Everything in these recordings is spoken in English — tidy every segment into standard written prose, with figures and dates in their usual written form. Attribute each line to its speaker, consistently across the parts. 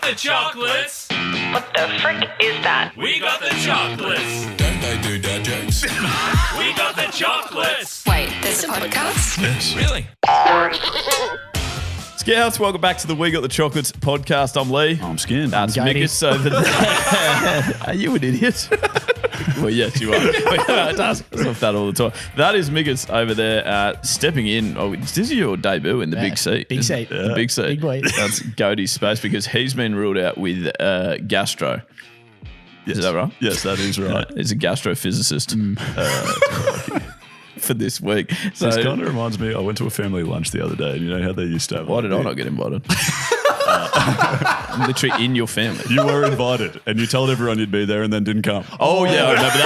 Speaker 1: the chocolates.
Speaker 2: What the frick is that?
Speaker 1: We got the chocolates.
Speaker 3: Don't they do dad jokes?
Speaker 1: We got the chocolates.
Speaker 2: Wait, there's a podcast?
Speaker 3: Yes.
Speaker 1: Really?
Speaker 4: Scouts, welcome back to the We Got the Chocolates podcast. I'm Leigh.
Speaker 5: I'm skinned.
Speaker 4: That's Mikus over there. Are you an idiot? Well, yes, you are. It does off that all the time. That is Mikus over there stepping in. Oh, this is your debut in the big seat.
Speaker 6: Big seat.
Speaker 4: The big seat.
Speaker 6: Big boy.
Speaker 4: That's Goaty's space because he's been ruled out with gastro.
Speaker 5: Yes.
Speaker 4: Is that right?
Speaker 5: Yes, that is right.
Speaker 4: He's a gastrophysicist for this week. So
Speaker 5: This kind of reminds me, I went to a family lunch the other day, and you know how they used to have...
Speaker 4: why did I not get invited? I'm literally in your family.
Speaker 5: You were invited, and you told everyone you'd be there and then didn't come.
Speaker 4: Oh, yeah, I remember that.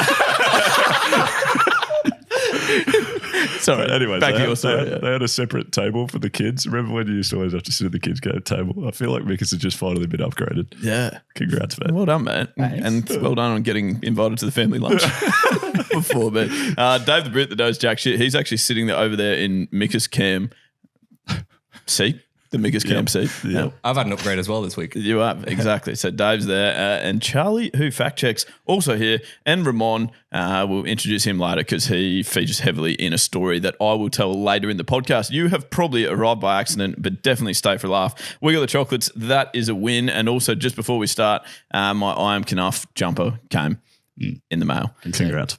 Speaker 4: Sorry.
Speaker 5: Anyways,
Speaker 4: back to your story.
Speaker 5: they had a separate table for the kids. Remember when you used to always have to sit at the kids' table? I feel like Mikus has just finally been upgraded.
Speaker 4: Yeah.
Speaker 5: Congrats, man.
Speaker 4: Well done, mate.
Speaker 6: Thanks.
Speaker 4: And well done on getting invited to the family lunch before me. Dave the Brit that knows jack shit, he's actually sitting there over there in Mikus Cam seat. The Mikus Cam seat.
Speaker 5: Yeah.
Speaker 7: I've had an upgrade as well this week.
Speaker 4: You have, exactly. So Dave's there. And Charlie, who fact checks, also here. And Ramon, we'll introduce him later because he features heavily in a story that I will tell later in the podcast. You have probably arrived by accident, but definitely stay for a laugh. We got the chocolates. That is a win. And also, just before we start, my I Am Knuff jumper came in the mail.
Speaker 5: Congrats.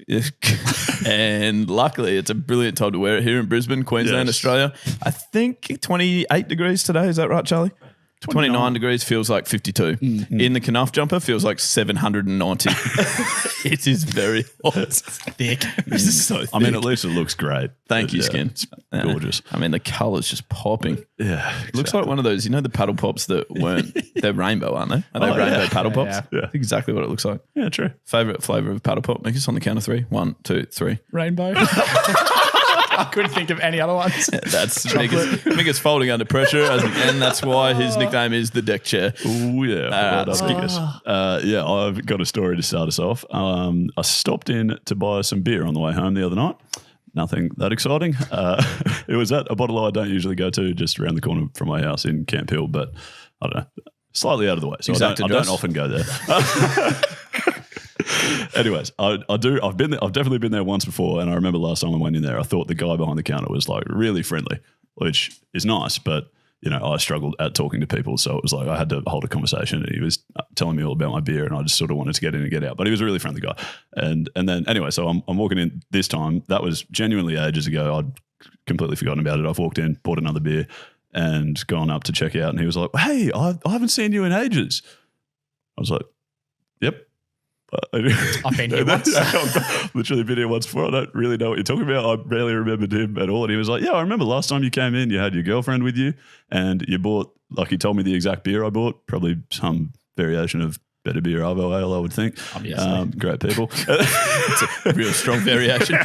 Speaker 4: And luckily, it's a brilliant time to wear it here in Brisbane, Queensland,
Speaker 5: Yes.
Speaker 4: Australia. I think 28 degrees today. Is that right, Charlie? 29 degrees feels like 52. In the Knuff jumper feels like 790. It is very hot.
Speaker 6: Thick.
Speaker 4: This is so thick.
Speaker 5: I mean, at least it looks great.
Speaker 4: Thank you,
Speaker 5: Yeah,
Speaker 4: Skin.
Speaker 5: It's gorgeous.
Speaker 4: I mean, the colour's just popping.
Speaker 5: Yeah.
Speaker 4: Looks like one of those, you know, the paddle pops that weren't, they're rainbow, aren't they? Are they rainbow
Speaker 5: yeah.
Speaker 4: paddle pops?
Speaker 6: Yeah.
Speaker 5: Yeah.
Speaker 4: Exactly what it looks like.
Speaker 5: Yeah, true.
Speaker 4: Favourite flavour of paddle pop? Make us on the count of three. 1, 2, 3.
Speaker 6: Rainbow. I couldn't think of any other ones.
Speaker 4: That's Mikus folding under pressure, and that's why his nickname is the deck chair.
Speaker 5: Oh, yeah. Well done,
Speaker 4: Skickers.
Speaker 5: Yeah, I've got a story to start us off. I stopped in to buy some beer on the way home the other night. Nothing that exciting. It was at a bottle I don't usually go to, just around the corner from my house in Camp Hill, but I don't know, slightly out of the way. So
Speaker 4: Exact
Speaker 5: I
Speaker 4: address.
Speaker 5: don't often go there. Anyways, I do. I've definitely been there once before, and I remember last time I went in there, I thought the guy behind the counter was like really friendly, which is nice, but you know, I struggled at talking to people, so it was like I had to hold a conversation, and he was telling me all about my beer, and I just sort of wanted to get in and get out. But he was a really friendly guy, and then anyway, so I'm walking in this time. That was genuinely ages ago. I'd completely forgotten about it. I've walked in, bought another beer, and gone up to check out, and he was like, "Hey, I haven't seen you in ages." I was like, "Yep."
Speaker 6: I've been here once.
Speaker 5: I've literally been here once before. I don't really know what you're talking about. I barely remembered him at all. And he was like, yeah, I remember last time you came in, you had your girlfriend with you and you bought, like he told me the exact beer I bought, probably some variation of Better Beer Arvo Ale, I would think. Great people.
Speaker 4: It's a real strong variation.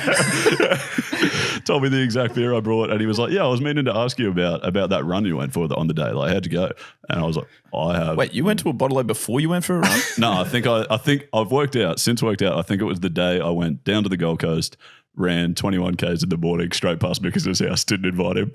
Speaker 5: Told me the exact beer I brought, and he was like, yeah, I was meaning to ask you about that run you went for on the day. Like, how'd you go? And I was like, I have.
Speaker 4: Wait, you went to a bottle before you went for a run?
Speaker 5: No, I think I've worked out. I think it was the day I went down to the Gold Coast, ran 21 Ks in the morning, straight past Mikus' house, didn't invite him,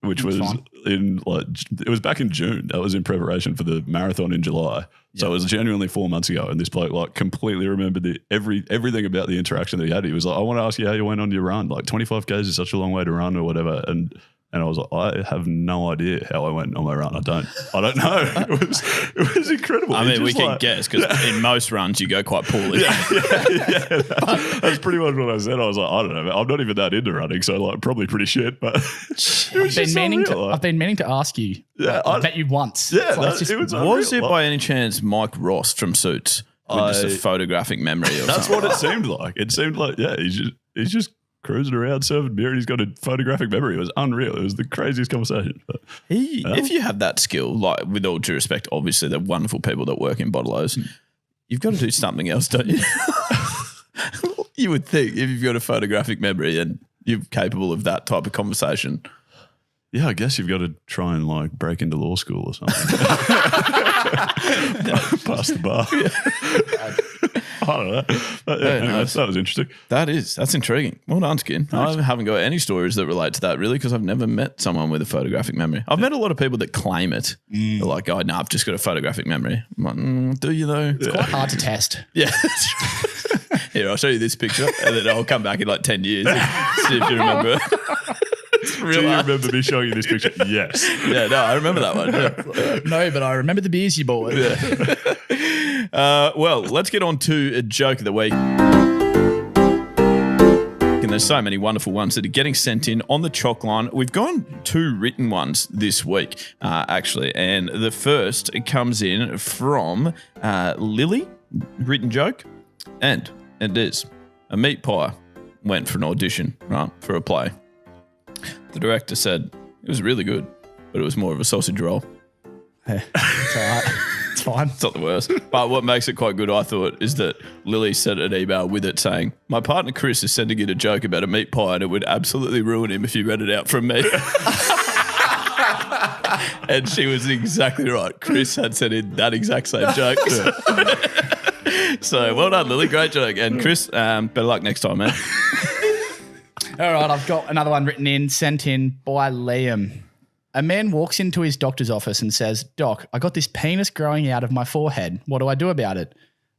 Speaker 5: which was it was back in June. That was in preparation for the marathon in July. So it was genuinely 4 months ago, and this bloke like completely remembered everything about the interaction that he had. He was like, I want to ask you how you went on your run. Like 25 Ks is such a long way to run or whatever. And I was like, I have no idea how I went on my run. I don't know. It was incredible.
Speaker 4: I mean, we can guess because in most runs you go quite poorly.
Speaker 5: Yeah. That's pretty much what I said. I was like, I don't know. I'm not even that into running, so like probably pretty shit. But
Speaker 6: I've been meaning to ask you.
Speaker 5: Yeah,
Speaker 6: I bet you once.
Speaker 5: Yeah,
Speaker 6: It's like,
Speaker 4: Was it by any chance Mike Ross from Suits with just a photographic memory or
Speaker 5: That's
Speaker 4: something?
Speaker 5: what it seemed like. It seemed like, yeah, he's just cruising around serving beer and he's got a photographic memory. It was unreal. It was the craziest conversation. But
Speaker 4: If you have that skill, like with all due respect, obviously they're wonderful people that work in bottle-os, you've got to do something else, don't you? You would think if you've got a photographic memory and you're capable of that type of conversation.
Speaker 5: yeah, I guess you've got to try and like break into law school or something. Pass the bar. don't know. But,
Speaker 4: Very
Speaker 5: anyway,
Speaker 4: nice.
Speaker 5: that was interesting.
Speaker 4: That's intriguing. Well done, Skin. I haven't got any stories that relate to that really because I've never met someone with a photographic memory. I've met a lot of people that claim it. They're like, oh, no, I've just got a photographic memory. I'm like, do you though?
Speaker 6: It's quite hard to test.
Speaker 4: Yeah. Here, I'll show you this picture and then I'll come back in like 10 years and see if you remember.
Speaker 5: Do you remember me showing you this picture? Yes.
Speaker 4: Yeah, no, I remember that one. Yeah.
Speaker 6: No, but I remember the beers you bought.
Speaker 4: Well, let's get on to a joke of the week. And there's so many wonderful ones that are getting sent in on the chalk line. We've gone 2 written ones this week, actually. And the first comes in from Lily, written joke. And it is a meat pie went for an audition, right, for a play. The director said it was really good, but it was more of a sausage roll.
Speaker 6: It's all right. It's fine.
Speaker 4: It's not the worst. But what makes it quite good, I thought, is that Lily sent an email with it saying, my partner Chris is sending in a joke about a meat pie and it would absolutely ruin him if you read it out from me. And she was exactly right. Chris had sent in that exact same joke. So well done, Lily. Great joke. And Chris, better luck next time, man.
Speaker 6: All right, I've got another one sent in by Liam. A man walks into his doctor's office and says, Doc, I got this penis growing out of my forehead. What do I do about it?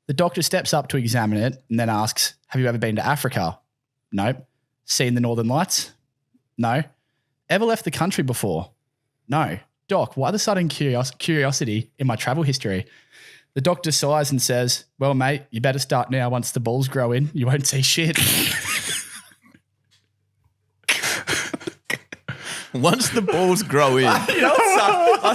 Speaker 6: The doctor steps up to examine it and then asks, have you ever been to Africa? Nope. Seen the Northern Lights? No. Ever left the country before? No. Doc, why the sudden curiosity in my travel history? The doctor sighs and says, well, mate, you better start now. Once the balls grow in, you won't see shit.
Speaker 4: Once the balls grow in.
Speaker 6: You know what? I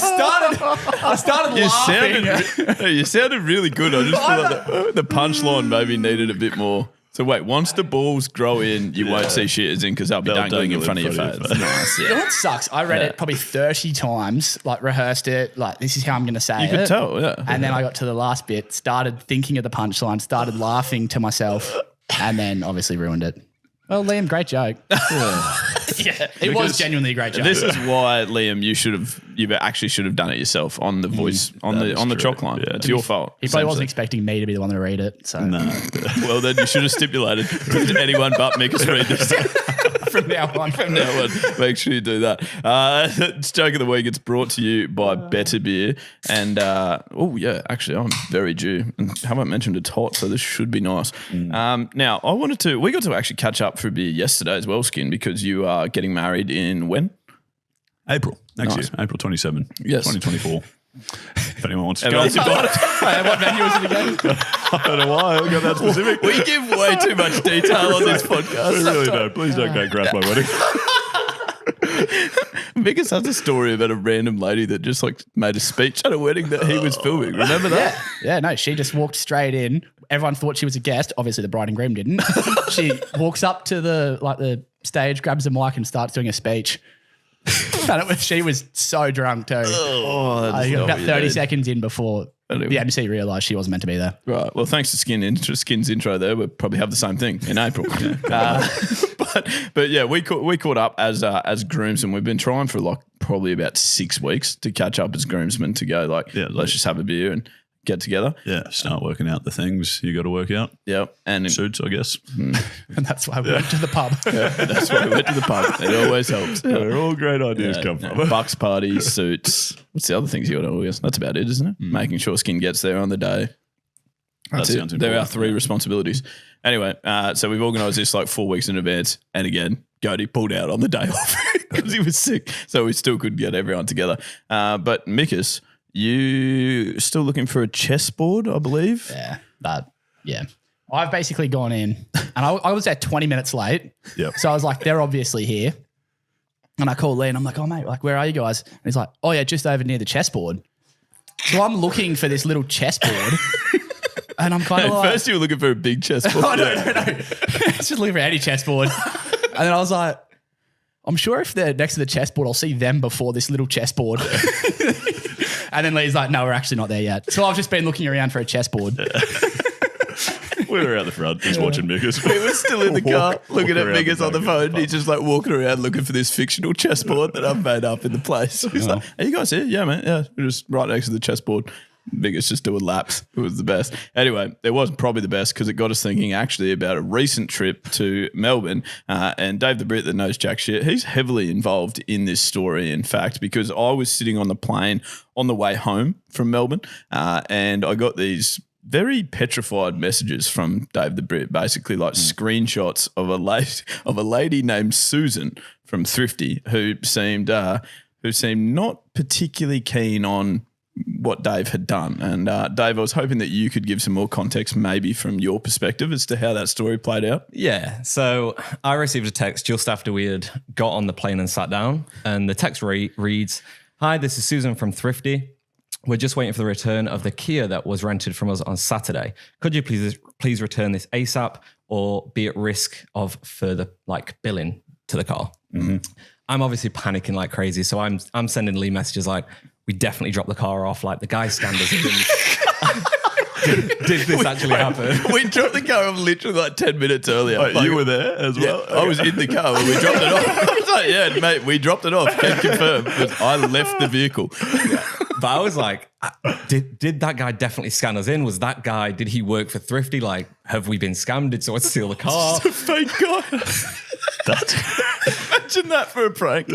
Speaker 6: started laughing.
Speaker 4: You sounded really good. I just feel like the punchline maybe needed a bit more. So wait, once the balls grow in, you won't see shit as in because they'll be dangling in front of your face. Nice,
Speaker 6: You know what sucks? I read it probably 30 times, like rehearsed it, like this is how I'm going to say it.
Speaker 4: You could tell, yeah.
Speaker 6: And then I got to the last bit, started thinking of the punchline, started laughing to myself, and then obviously ruined it. Well, Liam, great joke. It was genuinely a great joke.
Speaker 4: This is why, Liam, you actually should have done it yourself on the voice on the chalk line. Yeah. It's your fault.
Speaker 6: He probably wasn't expecting me to be the one to read it. So
Speaker 5: No.
Speaker 4: Well, then you should have stipulated anyone but Mikus read this.
Speaker 6: from now on,
Speaker 4: Make sure you do that. It's joke of the week. It's brought to you by Better Beer. And actually, I'm very due and haven't mentioned it's hot, so this should be nice. Now, we got to actually catch up for a beer yesterday as well, Skin, because you are getting married in when?
Speaker 5: April. Next year. April 27.
Speaker 4: Yes.
Speaker 5: 2024. If anyone wants to go.
Speaker 6: what venue was it again?
Speaker 5: I don't know why I got that specific.
Speaker 4: We give way too much detail on this podcast.
Speaker 5: We really don't. Please don't go grab my wedding.
Speaker 4: Mikus has a story about a random lady that just like made a speech at a wedding that he was filming. Remember that?
Speaker 6: Yeah, no, she just walked straight in. Everyone thought she was a guest. Obviously, the bride and groom didn't. She walks up to the stage, grabs a mic, and starts doing a speech. And she was so drunk too. About 30 seconds in before the MC realised she wasn't meant to be there.
Speaker 4: Right. Well, thanks to Skin's intro there. We'll probably have the same thing in April. But yeah, we caught up as groomsmen. We've been trying for like probably about 6 weeks to catch up as groomsmen to go let's just have a beer and get together.
Speaker 5: Yeah, start working out the things you got to work out.
Speaker 4: Yeah, and
Speaker 5: suits, I guess.
Speaker 6: And that's why we went to the pub.
Speaker 4: That's why we went to the pub. It always helps.
Speaker 5: Where all great ideas come from.
Speaker 4: Bucks parties, suits. What's the other things you got to organise? That's about it, isn't it? Making sure Skin gets there on the day. That's it. There are 3 responsibilities. Anyway, so we've organised this like 4 weeks in advance, and again, Cody pulled out on the day off because he was sick, so we still couldn't get everyone together. But Mikus, you still looking for a chessboard, I believe?
Speaker 6: Yeah. I've basically gone in, and I was there 20 minutes late.
Speaker 5: Yep.
Speaker 6: So I was like, they're obviously here. And I call Leigh and I'm like, oh, mate, like, where are you guys? And he's like, oh, yeah, just over near the chessboard. So I'm looking for this little chessboard. And I'm kind of like...
Speaker 4: First you were looking for a big chessboard.
Speaker 6: Oh, no. It's just looking for any chessboard. And then I was like, I'm sure if they're next to the chessboard, I'll see them before this little chessboard. And then Leigh's like, no, we're actually not there yet. So I've just been looking around for a chessboard.
Speaker 5: We were out the front just watching Mikus.
Speaker 4: We were still in the car looking at Mikus on the phone. He's just like walking around looking for this fictional chessboard that I've made up in the place. He's like, are you guys here? Yeah, man. Yeah, we're just right next to the chessboard. Biggest just doing laps. It was the best. Anyway, it wasn't probably the best because it got us thinking actually about a recent trip to Melbourne. And Dave the Brit that knows jack shit, he's heavily involved in this story, in fact, because I was sitting on the plane on the way home from Melbourne and I got these very petrified messages from Dave the Brit, basically like screenshots of a lady named Susan from Thrifty who seemed not particularly keen on what Dave had done. And Dave, I was hoping that you could give some more context maybe from your perspective as to how that story played out.
Speaker 3: Yeah, so I received a text just after we had got on the plane and sat down, and the text reads, "Hi, this is Susan from Thrifty. We're just waiting for the return of the Kia that was rented from us on Saturday. Could you please return this ASAP or be at risk of further billing to the car?" Mm-hmm. I'm obviously panicking like crazy, so I'm sending Leigh messages like, "We definitely dropped the car off. Like the guy scanned us." Did this actually happen?
Speaker 4: We dropped the car off literally like 10 minutes earlier.
Speaker 5: Oh, you were there as well?
Speaker 4: Yeah, I was in the car when we dropped it off. I was like, yeah, mate, we dropped it off. Can confirm. Because I left the vehicle.
Speaker 3: But I was like, did that guy definitely scan us in? Was that guy, did he work for Thrifty? Like, have we been scammed? Did someone steal the car?
Speaker 4: It's a fake guy. Imagine that for a prank.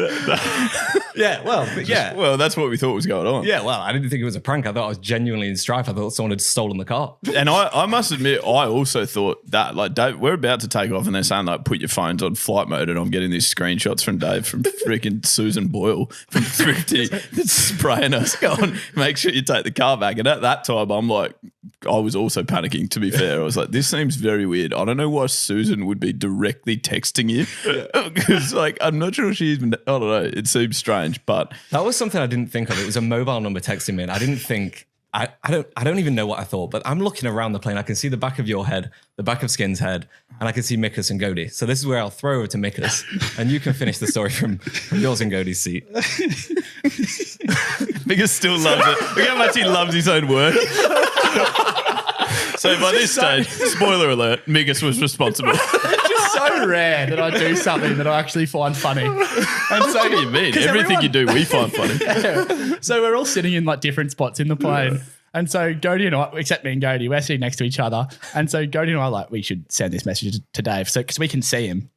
Speaker 3: Yeah, well,
Speaker 4: that's what we thought was going on.
Speaker 3: Yeah, well, I didn't think it was a prank. I thought I was genuinely in strife. I thought someone had stolen the car.
Speaker 4: And I must admit, I also thought that, like, Dave, we're about to take off and they're saying, like, put your phones on flight mode, and I'm getting these screenshots from Dave from freaking Susan Boyle from Thrifty that's spraying us, going, make sure you take the car back. And at that time, I'm like, I was also panicking, to be fair. I was like, this seems very weird. I don't know why Susan would be directly texting you because, like, I'm not sure she's been, I don't know. It seems strange, but
Speaker 3: that was something I didn't think of. It was a mobile number texting me, and I didn't think. I don't even know what I thought, but I'm looking around the plane. I can see the back of your head, the back of Skin's head, and I can see Mikas and Godey. So this is where I'll throw over to Mikas, and you can finish the story from yours and Godey's seat.
Speaker 4: Mikas still loves it. Look how much he loves his own work. So by this stage, spoiler alert, Mikas was responsible.
Speaker 6: It's just so rare that I do something that I actually find funny. And
Speaker 4: so what do you mean? Everything you do, we find funny.
Speaker 6: Yeah. So we're all sitting in like different spots in the plane. And so Godey and I, except me and Godey, we're sitting next to each other. And so Godey and I are like, we should send this message to Dave because we can see him.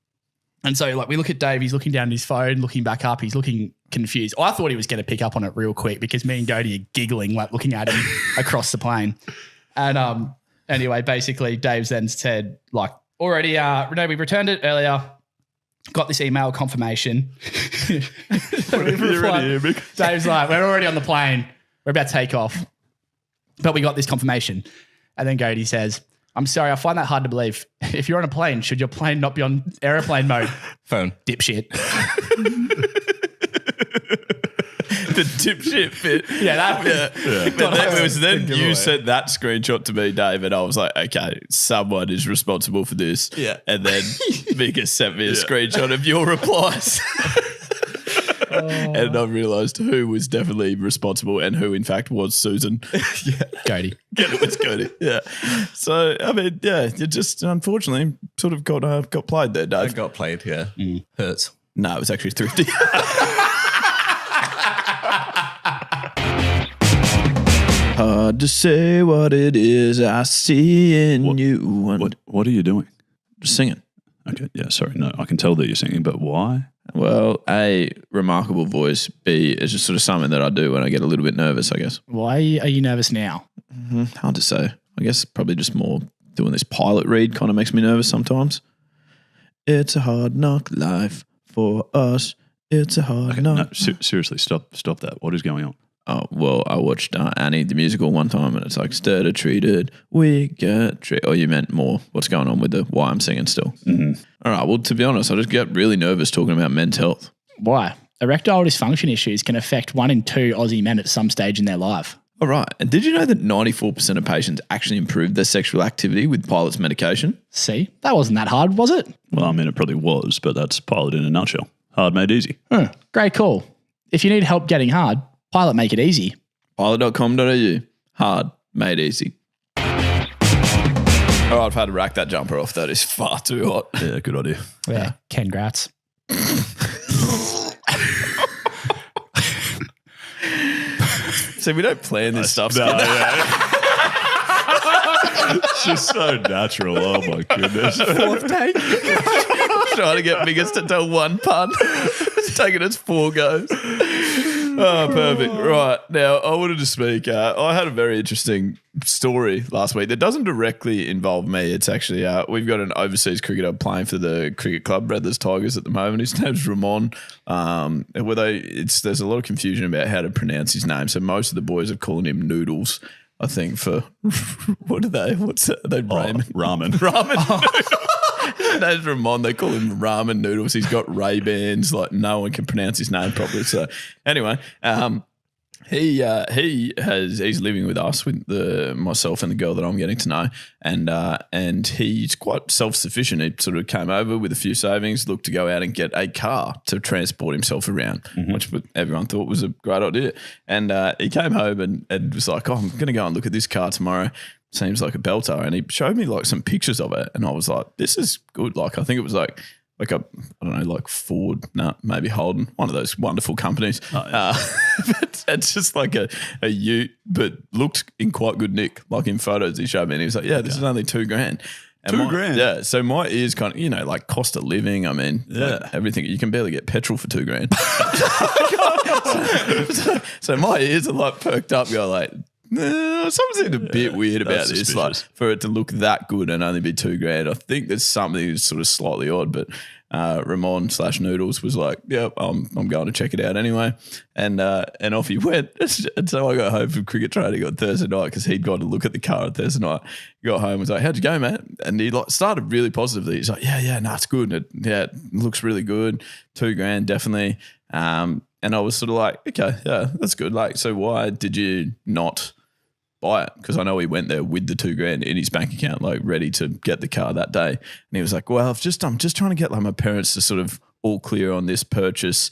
Speaker 6: And so like we look at Dave, he's looking down at his phone, looking back up, he's looking confused. I thought he was going to pick up on it real quick because me and Godey are giggling, like looking at him across the plane. And anyway, basically Dave's then said like, already, no, we returned it earlier. Got this email confirmation. Dave's like, we're already on the plane. We're about to take off. But we got this confirmation. And then Godey says, I'm sorry, I find that hard to believe. If you're on a plane, should your plane not be on airplane mode?
Speaker 3: Phone.
Speaker 6: Dipshit.
Speaker 4: The dipshit bit.
Speaker 6: Yeah.
Speaker 4: It was then you sent that screenshot to me, Dave, and I was like, okay, someone is responsible for this.
Speaker 3: Yeah.
Speaker 4: And then Mikas sent me a screenshot of your replies. And I realised who was definitely responsible and who, in fact, was Susan.
Speaker 6: Godey.
Speaker 4: It was Godey. Yeah. So, I mean, yeah, you just unfortunately sort of got played there, Dave.
Speaker 3: I got played, yeah. Hurts.
Speaker 4: No, it was actually Thrifty. Hard to say what it is I see in you.
Speaker 5: What are you doing?
Speaker 4: Just singing.
Speaker 5: Okay, yeah, sorry. No, I can tell that you're singing, but why?
Speaker 4: Well, A, remarkable voice. B, is just sort of something that I do when I get a little bit nervous, I guess.
Speaker 6: Why are you nervous now?
Speaker 4: Hard to say. I guess probably just more doing this pilot read kind of makes me nervous sometimes. It's a hard knock life for us. It's a hard knock.
Speaker 5: No, seriously, stop that. What is going on?
Speaker 4: Oh, well, I watched Annie, the musical, one time, and it's like, stirred or treated, we get treated. Oh, you meant more what's going on with the why I'm singing still. Mm-hmm. All right, well, to be honest, I just get really nervous talking about men's health.
Speaker 6: Why? Erectile dysfunction issues can affect 1 in 2 Aussie men at some stage in their life.
Speaker 4: All right, and did you know that 94% of patients actually improved their sexual activity with Pilot's medication?
Speaker 6: See, that wasn't that hard, was it?
Speaker 5: Well, I mean, it probably was, but that's Pilot in a nutshell. Hard made easy.
Speaker 6: Great call. If you need help getting hard, Pilot make it easy.
Speaker 4: Pilot.com.au. Hard made easy. All right, I've had to rack that jumper off. That is far too hot.
Speaker 5: Yeah, good idea.
Speaker 6: Yeah, congrats.
Speaker 4: See, we don't plan this stuff.
Speaker 5: No, yeah. It's just so natural. Oh my goodness.
Speaker 6: Fourth take.
Speaker 4: Trying to get Biggers to tell one pun. It's taken us 4 goes. Oh, perfect. Right. Now, I wanted to speak. I had a very interesting story last week that doesn't directly involve me. It's actually, we've got an overseas cricketer playing for the cricket club, Redlands Tigers, at the moment. His name's Ramon. There's a lot of confusion about how to pronounce his name. So most of the boys are calling him Noodles, I think, for what are they? What's that? Are they ramen?
Speaker 5: Ramen.
Speaker 4: His name's Ramon. They call him Ramen Noodles. He's got Ray-Bans. Like, no one can pronounce his name properly. So anyway, he's living with us, with myself and the girl that I'm getting to know, and he's quite self-sufficient. He sort of came over with a few savings, looked to go out and get a car to transport himself around, which everyone thought was a great idea. And he came home and was like, "Oh, I'm going to go and look at this car tomorrow. Seems like a belter." And he showed me like some pictures of it, and I was like, "This is good." Like, I think it was like a, I don't know, like Ford, maybe Holden, one of those wonderful companies. Oh, yeah. But it's just like a ute, but looked in quite good nick. Like in photos he showed me, and he was like, "Yeah, this is only $2,000." And
Speaker 5: $2,000?
Speaker 4: Yeah. So my ears kind of, like cost of living. I mean, like everything. You can barely get petrol for $2,000. so my ears are like perked up, go like, something seemed a bit weird about this,
Speaker 5: suspicious.
Speaker 4: like for it to look that good and only be $2,000. I think there's something that's sort of slightly odd, but Ramon/Noodles was like, "Yep, I'm going to check it out anyway," and off he went. And so I got home from cricket training on Thursday night because he'd gone to look at the car on Thursday night. He got home and was like, "How'd you go, man?" And he like started really positively. He's like, "Yeah, no, it's good. It looks really good. $2,000 definitely." And I was sort of like, "Okay, yeah, that's good. Like, so why did you not buy it?" Because I know he went there with the $2,000 in his bank account, like ready to get the car that day. And he was like, "Well, I'm just trying to get like my parents to sort of all clear on this purchase,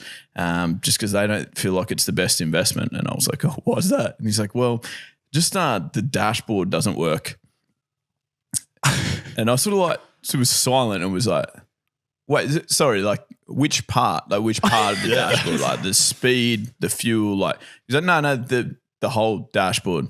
Speaker 4: just because they don't feel like it's the best investment." And I was like, "Oh, why's that?" And he's like, "Well, just the dashboard doesn't work." And I sort of was silent and was like, "Wait, sorry, like which part? Like which part of the dashboard? Like the speed, the fuel? Like?" He's like, "No, the whole dashboard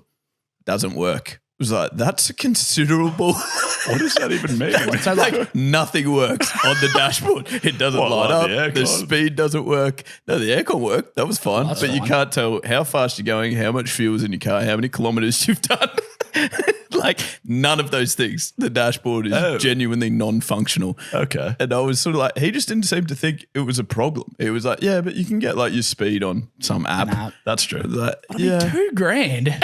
Speaker 4: doesn't work." It was like, that's a considerable.
Speaker 5: What does that even mean?
Speaker 4: So like nothing works on the dashboard. It doesn't light up. The speed doesn't work. No, the aircon worked. That was fine. But you can't tell how fast you're going, how much fuel's in your car, how many kilometers you've done. Like none of those things. The dashboard is genuinely non-functional.
Speaker 5: Okay.
Speaker 4: And I was sort of like, he just didn't seem to think it was a problem. It was like, yeah, but you can get like your speed on some app.
Speaker 5: That's true.
Speaker 4: Like,
Speaker 6: $2,000.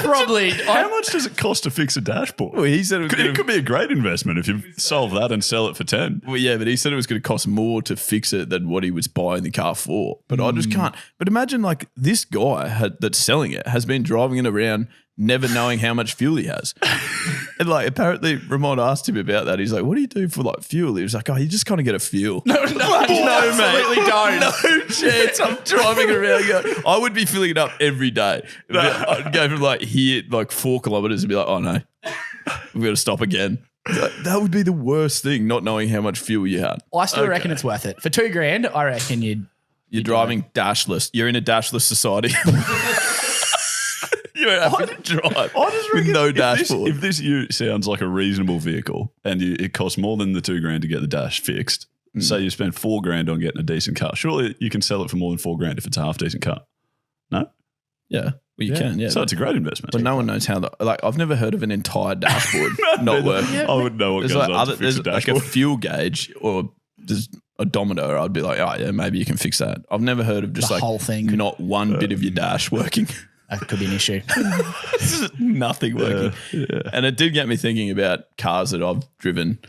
Speaker 6: Probably.
Speaker 5: How much does it cost to fix a dashboard?
Speaker 4: Well, he said
Speaker 5: it could be a great investment if you solve that and sell it for 10.
Speaker 4: Well, yeah, but he said it was going to cost more to fix it than what he was buying the car for. But I just can't. But imagine like this guy that's selling it has been driving it around never knowing how much fuel he has. And like apparently Ramon asked him about that. He's like, "What do you do for like fuel?" He was like, "Oh, you just kind of get a feel." No,
Speaker 6: absolutely don't.
Speaker 4: No chance. I'm driving around going, I would be filling it up every day. I'd go from like here, like 4 kilometers and be like, "Oh no, we've got to stop again." That would be the worst thing, not knowing how much fuel you had.
Speaker 6: I still reckon it's worth it. For $2,000, I reckon
Speaker 4: you're driving dashless. You're in a dashless society. You're having to drive with no dashboard.
Speaker 5: If this ute sounds like a reasonable vehicle and it costs more than the $2,000 to get the dash fixed, say you spend $4,000 on getting a decent car, surely you can sell it for more than $4,000 if it's a half decent car. No?
Speaker 4: Yeah. Well, you can, yeah.
Speaker 5: So it's a great investment.
Speaker 4: But no one knows how I've never heard of an entire dashboard not working.
Speaker 5: I wouldn't know what goes on to fix a dashboard.
Speaker 4: Like a fuel gauge or there's odometer. I'd be like, "Oh yeah, maybe you can fix that." I've never heard of just
Speaker 6: the
Speaker 4: like
Speaker 6: whole thing.
Speaker 4: Not one bit of your dash working.
Speaker 6: That could be an issue.
Speaker 4: Nothing working. Yeah. And it did get me thinking about cars that I've driven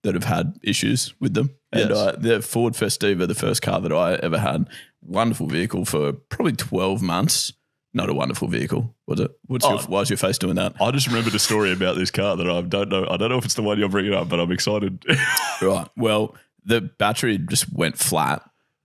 Speaker 4: that have had issues with them. And the Ford Festiva, the first car that I ever had, wonderful vehicle for probably 12 months. Not a wonderful vehicle, was it? Why is your face doing that?
Speaker 5: I just remembered a story about this car that I don't know. I don't know if it's the one you're bringing up, but I'm excited.
Speaker 4: Right. Well, the battery just went flat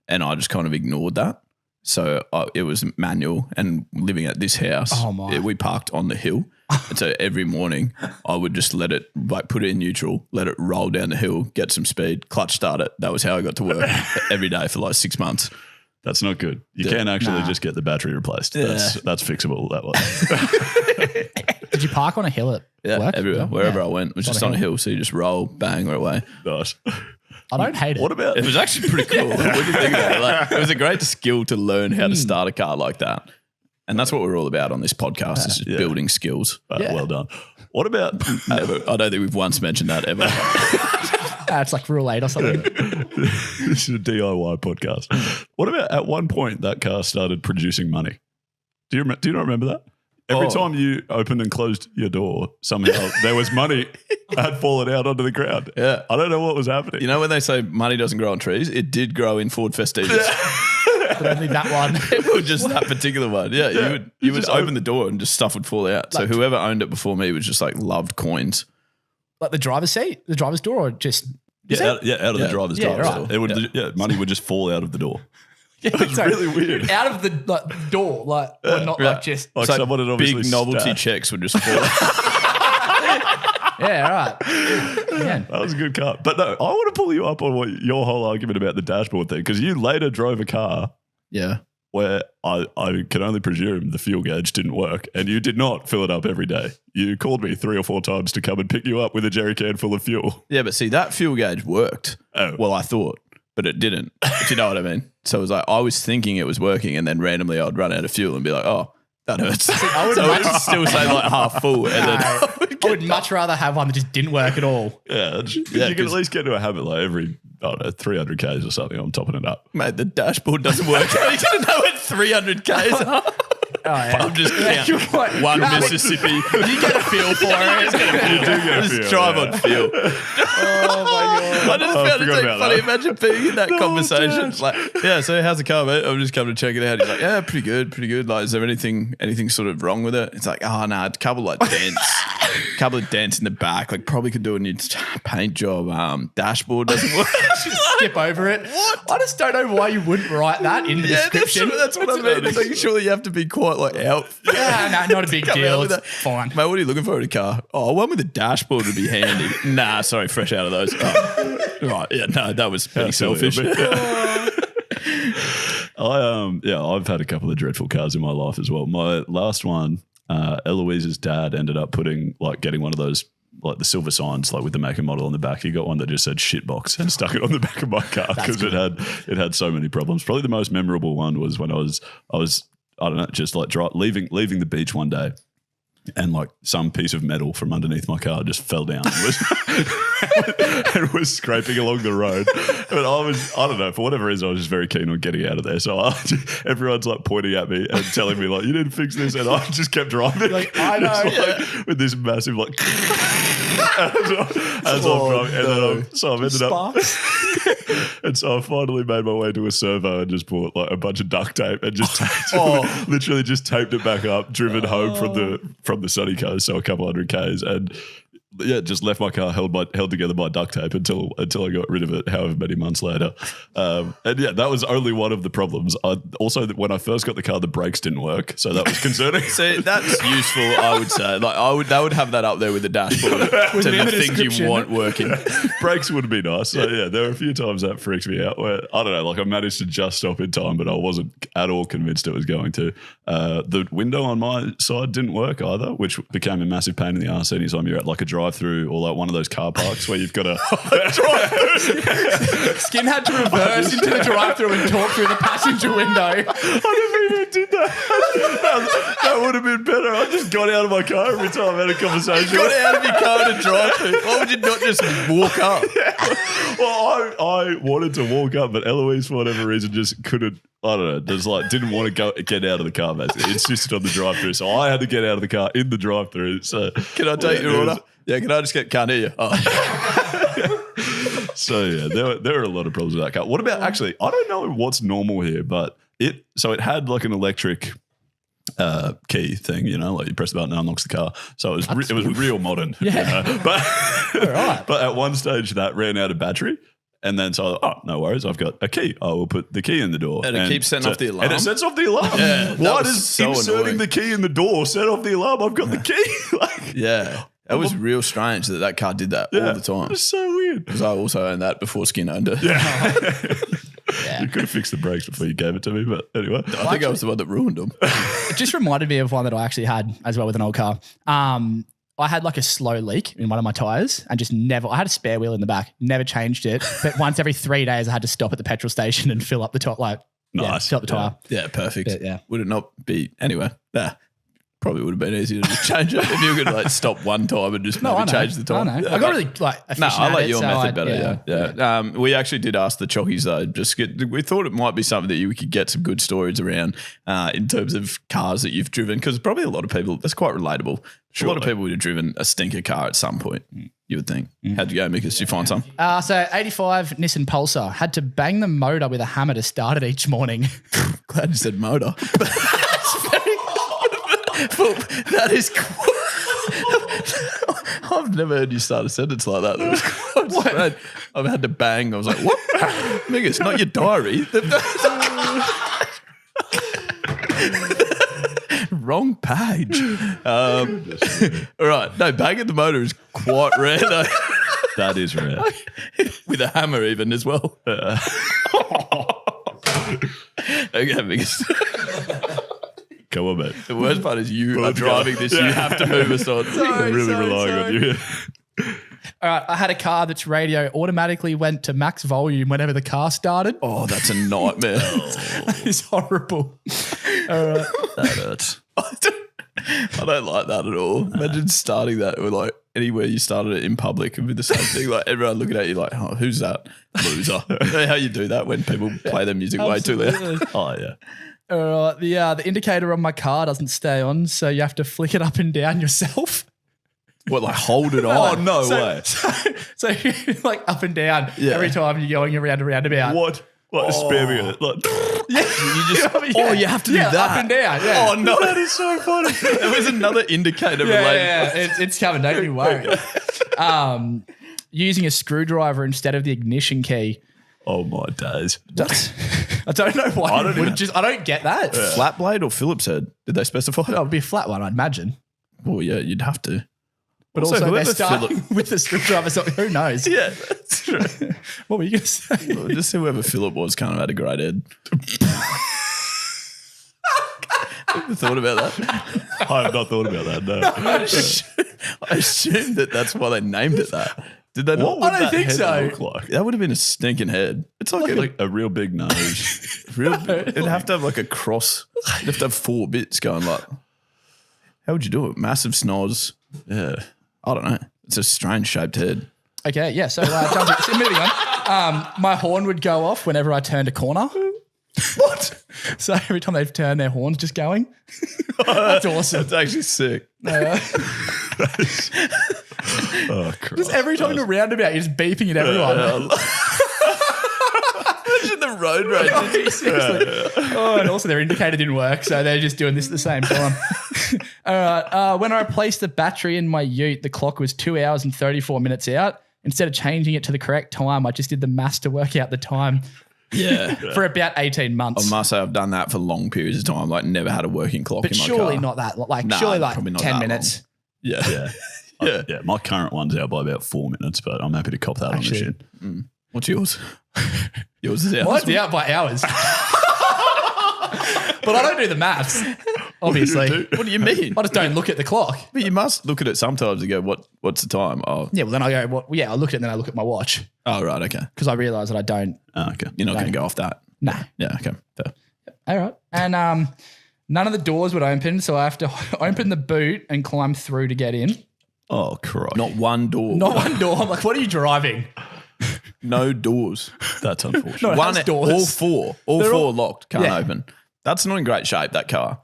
Speaker 4: and I just kind of ignored that. So it was manual, and living at this house, we parked on the hill. And so every morning I would just let it, like put it in neutral, let it roll down the hill, get some speed, clutch start it. That was how I got to work every day for like 6 months.
Speaker 5: That's not good. You can actually just get the battery replaced. That's fixable that way.
Speaker 6: Did you park on a hill at work?
Speaker 4: Everywhere, wherever I went, it was just on a hill. So you just roll, bang, we're away.
Speaker 5: Nice.
Speaker 6: I don't hate it.
Speaker 5: What about
Speaker 4: It was actually pretty cool. What do you think about it? Like, it was a great skill to learn how to start a car like that. And that's what we're all about on this podcast, is just building skills.
Speaker 5: well done. What about
Speaker 4: Never, I don't think we've once mentioned that ever.
Speaker 6: It's like Rule 8 or something.
Speaker 5: this is a DIY podcast? What about at one point that car started producing money? Do you not remember that? Every time you opened and closed your door, somehow there was money had fallen out onto the ground.
Speaker 4: Yeah.
Speaker 5: I don't know what was happening.
Speaker 4: You know when they say money doesn't grow on trees? It did grow in Ford Festivas.
Speaker 6: But only that one.
Speaker 4: Or just that particular one. Yeah, you would open the door and just stuff would fall out. So whoever owned it before me was just like loved coins.
Speaker 6: Like the driver's seat, the driver's door, or just
Speaker 5: out of the driver's door.
Speaker 6: right.
Speaker 5: It would money would just fall out of the door.
Speaker 6: it's
Speaker 5: really weird.
Speaker 6: Out of the door, or not like just.
Speaker 5: Like
Speaker 4: So
Speaker 5: someone had obviously
Speaker 4: big novelty
Speaker 5: stashed.
Speaker 4: checks would just fall out.
Speaker 6: Yeah, right. Yeah.
Speaker 5: That was a good car. But no, I want to pull you up on what your whole argument about the dashboard thing, because you later drove a car
Speaker 4: Yeah.
Speaker 5: where I can only presume the fuel gauge didn't work, and you did not fill it up every day. You called me 3 or 4 times to come and pick you up with a jerry can full of fuel.
Speaker 4: Yeah, but see, that fuel gauge worked.
Speaker 5: Oh.
Speaker 4: Well, I thought, but it didn't. If you know what I mean. So it was like I was thinking it was working, and then randomly I'd run out of fuel and be like, oh, that hurts. I would still say like half full. And then
Speaker 6: I would much rather have one that just didn't work at all.
Speaker 5: Yeah, you can at least get into a habit like every, I don't know, 300 Ks or something. I'm topping it up.
Speaker 4: mate, the dashboard doesn't work. You didn't know what 300 Ks are. I'm just counting one Mississippi.
Speaker 6: You get a feel for it.
Speaker 5: You do get a
Speaker 4: Just
Speaker 5: feel,
Speaker 4: drive
Speaker 5: yeah.
Speaker 4: on feel.
Speaker 6: Oh my
Speaker 4: I just
Speaker 5: I
Speaker 4: found it
Speaker 5: forgot
Speaker 4: so
Speaker 5: about
Speaker 4: funny.
Speaker 5: that.
Speaker 4: Imagine being in that conversation. It's like, yeah, so how's the car, mate? I'm just coming to check it out. He's like, yeah, pretty good. Like, is there anything sort of wrong with it? It's like, oh, no, a couple of dents in the back. Like, probably could do a new paint job. Dashboard doesn't work.
Speaker 6: skip over it. What? I just don't know why you wouldn't write that in the description.
Speaker 4: That's what I mean. It's like, surely you have to be quite like out.
Speaker 6: Yeah, no, not a big
Speaker 4: Come out
Speaker 6: deal.
Speaker 4: with
Speaker 6: It's
Speaker 4: that.
Speaker 6: fine.
Speaker 4: Mate, what are you looking for in a car? Oh, one with a dashboard would be handy. Nah, sorry, fresh out of those. Oh. Right, yeah, no, that was pretty selfish.
Speaker 5: I've had a couple of dreadful cars in my life as well. My last one, Eloise's dad ended up getting one of those, like the silver signs, like with the make and model on the back. He got one that just said shitbox and stuck it on the back of my car because it had so many problems. Probably the most memorable one was when I was I don't know, just like leaving the beach one day, and like some piece of metal from underneath my car just fell down and was scraping along the road. But I don't know, for whatever reason, I was just very keen on getting out of there. So everyone's like pointing at me and telling me like, you didn't fix this. And I just kept driving.
Speaker 6: Like, I know.
Speaker 5: With this massive like, as I'm driving. And then so I've ended up, and so I finally made my way to a servo and just bought like a bunch of duct tape and just literally just taped it back up, driven home from the sunny coast, so a couple hundred Ks, and just left my car held together by duct tape until I got rid of it however many months later. And that was only one of the problems. Also, when I first got the car, the brakes didn't work, so that was concerning.
Speaker 4: See, that's useful, I would say. Like I would have that up there with the dashboard to the things you want working.
Speaker 5: Brakes would be nice. So yeah, there were a few times that freaked me out where, I don't know, like I managed to just stop in time, but I wasn't at all convinced it was going to. The window on my side didn't work either, which became a massive pain in the arse anytime you're at like a drive-through or like one of those car parks where you've got to
Speaker 6: Skin had to reverse into the drive-through and talk through the passenger window.
Speaker 5: I never even did that. That would have been better. I just got out of my car every time I had a conversation.
Speaker 4: Got out of your car to drive through. Why would you not just walk up?
Speaker 5: Well, I wanted to walk up, but Eloise, for whatever reason, just couldn't. I don't know. Just like didn't want to get out of the car. Basically, insisted on the drive-through, so I had to get out of the car in the drive-through. So
Speaker 4: Can I take your order? Yeah, can I just can't hear you? Oh.
Speaker 5: So yeah, there are a lot of problems with that car. What about actually? I don't know what's normal here, but it had like an electric key thing, you know, like you press the button and it unlocks the car. So it was real modern.
Speaker 6: Yeah.
Speaker 5: You know? But at one stage that ran out of battery. And then so, no worries, I've got a key. I will put the key in the door.
Speaker 4: And it keeps setting off the alarm?
Speaker 5: And it sets off the alarm.
Speaker 4: Yeah,
Speaker 5: Why
Speaker 4: was
Speaker 5: does
Speaker 4: so
Speaker 5: inserting
Speaker 4: annoying.
Speaker 5: the key in the door set off the alarm? I've got the key.
Speaker 4: Yeah. That was real strange that car did that all the time.
Speaker 5: It's so weird.
Speaker 4: Because I also owned that before Skin owned it.
Speaker 5: Yeah, You could have fixed the brakes before you gave it to me, but anyway.
Speaker 4: I think I was the one that ruined them.
Speaker 6: It just reminded me of one that I actually had as well with an old car. I had like a slow leak in one of my tires and I had a spare wheel in the back, never changed it. But once every 3 days I had to stop at the petrol station and fill up the top,
Speaker 5: Nice.
Speaker 6: fill up the tire.
Speaker 4: Yeah, perfect.
Speaker 6: Yeah.
Speaker 4: Would it not be anyway? Probably would have been easier to just change it if you could like stop one time and just maybe change the time.
Speaker 6: I know. I got really efficient
Speaker 4: No, I
Speaker 6: at
Speaker 4: like
Speaker 6: it,
Speaker 4: your
Speaker 6: so
Speaker 4: method better. Yeah. We actually did ask the Choccies though. We thought it might be something that you could get some good stories around in terms of cars that you've driven, because probably a lot of people. That's quite relatable. A lot of people would have driven a stinker car at some point. You would think. How'd you go, Mikas? Did you find some?
Speaker 6: So 85 Nissan Pulsar, had to bang the motor with a hammer to start it each morning.
Speaker 4: Glad you said motor. Well, that is I've never heard you start a sentence like that. That was quite strange. I've had to bang. I was like, what? Mikas, not your diary. Wrong page. All right. No, banging the motor is quite rare though.
Speaker 5: That is rare.
Speaker 4: With a hammer even as well. Okay, Mikas.
Speaker 5: Go on, mate.
Speaker 4: The worst part is you are driving this. You have to move us on.
Speaker 5: I'm really relying on you.
Speaker 6: All right, I had a car that's radio automatically went to max volume whenever the car started.
Speaker 4: Oh, that's a nightmare.
Speaker 6: It's horrible. All right.
Speaker 5: That hurts.
Speaker 4: I don't like that at all. Imagine starting that with like anywhere you started it in public and with the same thing. Like everyone looking at you like, oh, who's that? Loser. You know how you do that when people play their music way too loud?
Speaker 5: Oh, yeah.
Speaker 6: The indicator on my car doesn't stay on, so you have to flick it up and down yourself.
Speaker 4: What, like hold it on?
Speaker 5: Oh, no way.
Speaker 6: So like up and down every time you're going around a roundabout.
Speaker 5: What? Like spamming it. Like,
Speaker 6: Yeah,
Speaker 4: You just, you have to do that.
Speaker 6: up and down. Yeah.
Speaker 4: Oh, no. That is so funny. There was another indicator related.
Speaker 6: It's coming. Don't you worry. Using a screwdriver instead of the ignition key.
Speaker 5: oh, my days.
Speaker 6: I don't know why.
Speaker 5: I don't
Speaker 6: I don't get that.
Speaker 4: Flat blade or Phillips head? Did they specify?
Speaker 6: That would be a flat one, I'd imagine.
Speaker 4: Oh, yeah, you'd have to.
Speaker 6: But
Speaker 4: Also,
Speaker 6: also, they're
Speaker 4: whoever
Speaker 6: starting with the screwdriver. So who knows?
Speaker 4: Yeah, that's true.
Speaker 6: What were you going to say?
Speaker 4: Well, just whoever Philip was kind of had a great head. Ever thought about that?
Speaker 5: I have not thought about that, no.
Speaker 4: I assume that's why they named it that. Did they not?
Speaker 5: What would
Speaker 6: I don't
Speaker 5: that
Speaker 6: think
Speaker 5: head
Speaker 6: so.
Speaker 5: look like?
Speaker 4: That would have been a stinking head. It's like
Speaker 5: A real big nose.
Speaker 4: it'd have to have like a cross. It'd have to have 4 bits going like. How would you do it? Massive snoz.
Speaker 5: Yeah.
Speaker 4: I don't know. It's a strange shaped head.
Speaker 6: Okay, yeah. So moving on. My horn would go off whenever I turned a corner. What? So every time they've turned, their horn's just going. That's awesome.
Speaker 4: It's actually sick.
Speaker 5: Oh, Christ.
Speaker 6: Just every time you're roundabout, you're just beeping at everyone.
Speaker 4: Imagine the road rage.
Speaker 6: Seriously. Oh, and also their indicator didn't work, so they're just doing this at the same time. All right. When I replaced the battery in my ute, the clock was 2 hours and 34 minutes out. Instead of changing it to the correct time, I just did the maths to work out the time.
Speaker 4: Yeah.
Speaker 6: For about 18 months.
Speaker 4: I must say I've done that for long periods of time. Like never had a working clock
Speaker 6: But
Speaker 4: in my
Speaker 6: surely
Speaker 4: car.
Speaker 6: not that. Like
Speaker 4: Nah,
Speaker 6: surely like
Speaker 4: probably not
Speaker 6: 10
Speaker 4: that
Speaker 6: minutes.
Speaker 4: Yeah.
Speaker 5: Yeah.
Speaker 4: Yeah.
Speaker 5: Yeah, my current one's out by about 4 minutes, but I'm happy to cop that
Speaker 6: Actually,
Speaker 5: on the shit.
Speaker 4: What's yours? Yours is out.
Speaker 6: Mine's out by hours. But I don't do the maths, obviously.
Speaker 4: What do you mean?
Speaker 6: I just don't look at the clock.
Speaker 4: But you must look at it sometimes and go, what's the time? Oh,
Speaker 6: Yeah, well then I go, I look at it and then I look at my watch
Speaker 4: oh right, okay.
Speaker 6: because I realise that I don't.
Speaker 5: Oh, okay.
Speaker 4: You're not going to go off that.
Speaker 6: Nah.
Speaker 4: Yeah, okay. Fair.
Speaker 6: All right. And none of the doors would open, so I have to open the boot and climb through to get in.
Speaker 5: Oh, Christ.
Speaker 4: Not one door.
Speaker 6: Not one door. I'm like, what are you driving?
Speaker 4: No doors.
Speaker 5: That's unfortunate.
Speaker 6: No, it
Speaker 4: One,
Speaker 6: has doors.
Speaker 4: all four. All
Speaker 6: They're
Speaker 4: four
Speaker 6: all-
Speaker 4: locked. Can't
Speaker 6: Yeah.
Speaker 4: open. That's not in great shape, that car.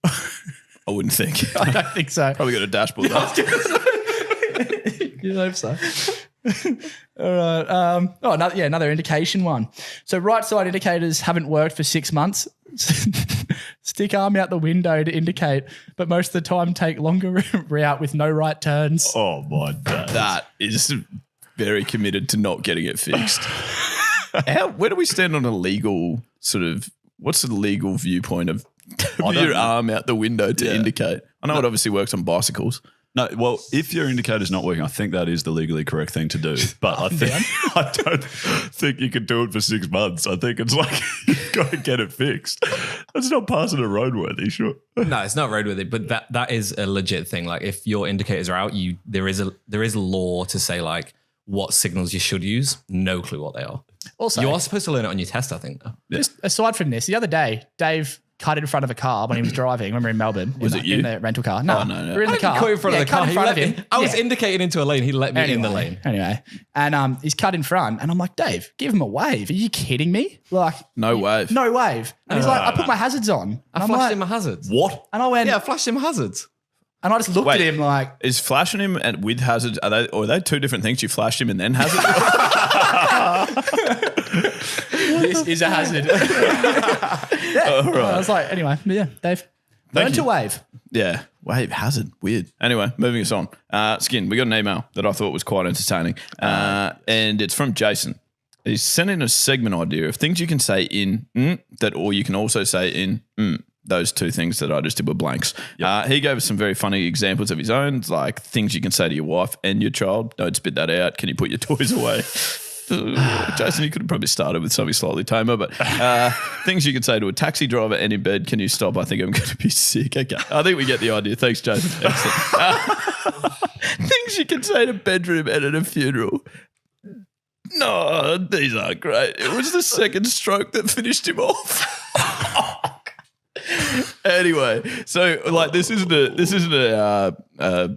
Speaker 4: I wouldn't think.
Speaker 6: I don't think so.
Speaker 4: Probably got a dashboard.
Speaker 6: You hope so. All right. Another indication one. So right side indicators haven't worked for 6 months. Stick arm out the window to indicate, but most of the time take longer route with no right turns.
Speaker 5: Oh, my days.
Speaker 4: That is very committed to not getting it fixed. Where do we stand on a legal sort of, what's the legal viewpoint of
Speaker 5: don't
Speaker 4: your
Speaker 5: know.
Speaker 4: arm out the window to
Speaker 5: Yeah.
Speaker 4: indicate? I know it obviously works on bicycles.
Speaker 5: No, well, if your indicator's not working, I think that is the legally correct thing to do. But I don't think you can do it for 6 months. I think it's like you've got to get it fixed. That's not passing a roadworthy, sure.
Speaker 3: No, it's not roadworthy, but that is a legit thing. Like if your indicators are out, there is law to say like what signals you should use. No clue what they are.
Speaker 6: Also,
Speaker 3: you are supposed to learn it on your test, I think. Though.
Speaker 6: Just aside from this, the other day, Dave cut in front of a car when he was driving when we were in Melbourne.
Speaker 4: Was it you?
Speaker 6: In the rental car. No,
Speaker 4: no.
Speaker 6: we were in the car.
Speaker 3: Cut in front of the car.
Speaker 6: Cut in front of him.
Speaker 3: I was indicating into a lane. He let me in the lane.
Speaker 6: Anyway, and he's cut in front, and I'm like, Dave, give him a wave. Are you kidding me? Like,
Speaker 4: No wave.
Speaker 6: no wave. And he's like, I put my hazards on.
Speaker 3: I flashed him my hazards.
Speaker 5: What?
Speaker 6: And I went,
Speaker 3: Yeah, I flashed him hazards.
Speaker 6: and I just looked
Speaker 4: Wait.
Speaker 6: at him like,
Speaker 4: Is flashing him and with hazards, are they two different things? You flashed him and then hazard?
Speaker 6: this is a hazard. I was like, anyway, yeah, Dave, learn to wave.
Speaker 4: Yeah. Wave hazard. Weird. Anyway, moving us on. Skin, we got an email that I thought was quite entertaining. And it's from Jason. He's sent in a segment idea of things you can say in that, or you can also say in those two things that I just did were blanks. He gave us some very funny examples of his own, like things you can say to your wife and your child. Don't spit that out. Can you put your toys away? Jason, you could have probably started with something slightly tamer, but things you could say to a taxi driver and in bed. Can you stop? I think I'm going to be sick. Okay. I think we get the idea. Thanks, Jason. Excellent. Things you can say to bedroom and at a funeral. No, these aren't great. It was the second stroke that finished him off. Anyway, so like this isn't a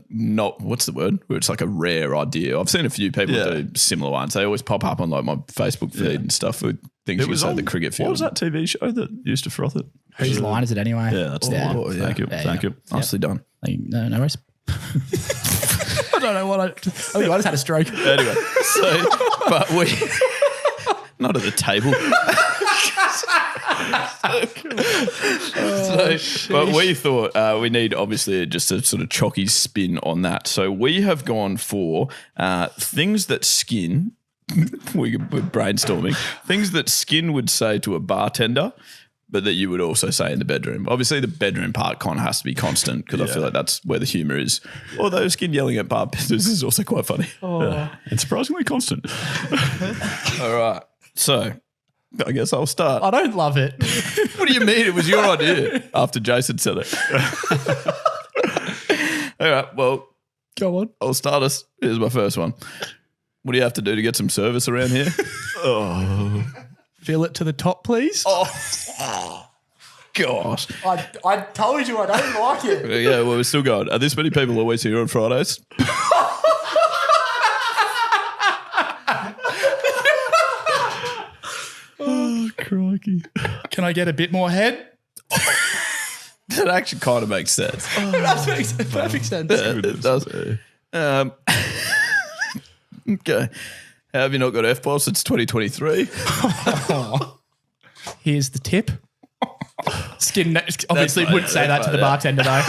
Speaker 4: not what's the word? Where it's like a rare idea. I've seen a few people do similar ones. They always pop up on like my Facebook feed and stuff with things you say at the cricket field.
Speaker 5: What was that TV show that used to froth it?
Speaker 6: Whose line is it anyway?
Speaker 5: Yeah, that's the one.
Speaker 4: Oh, yeah.
Speaker 5: Thank you.
Speaker 6: Yeah,
Speaker 5: Thank you.
Speaker 4: Nicely done.
Speaker 6: No worries. I don't know what I just had a stroke.
Speaker 4: Anyway, so but we not at the table. But we thought we need obviously just a sort of Choccies spin on that. So we have gone for things that Skin. We're brainstorming things that Skin would say to a bartender, but that you would also say in the bedroom. Obviously, the bedroom part kind of has to be constant because I feel like that's where the humour is. Although Skin yelling at bartenders is also quite funny.
Speaker 5: It's surprisingly constant.
Speaker 4: All right, so I guess I'll start.
Speaker 6: I don't love it.
Speaker 4: What do you mean? It was your idea after Jason said it. All right, well,
Speaker 6: Go on.
Speaker 4: I'll start us. Here's my first one. What do you have to do to get some service around here?
Speaker 6: Fill it to the top, please.
Speaker 4: Gosh.
Speaker 6: I told you I don't like it.
Speaker 4: Yeah, well, we're still going. Are this many people always here on Fridays?
Speaker 5: Oh, crikey.
Speaker 6: Can I get a bit more head?
Speaker 4: That actually kind of makes sense.
Speaker 6: That makes perfect sense.
Speaker 4: It does. Okay. How have you not got F-boss? It's 2023.
Speaker 6: Here's the tip. Skin obviously wouldn't say that to the bartender though.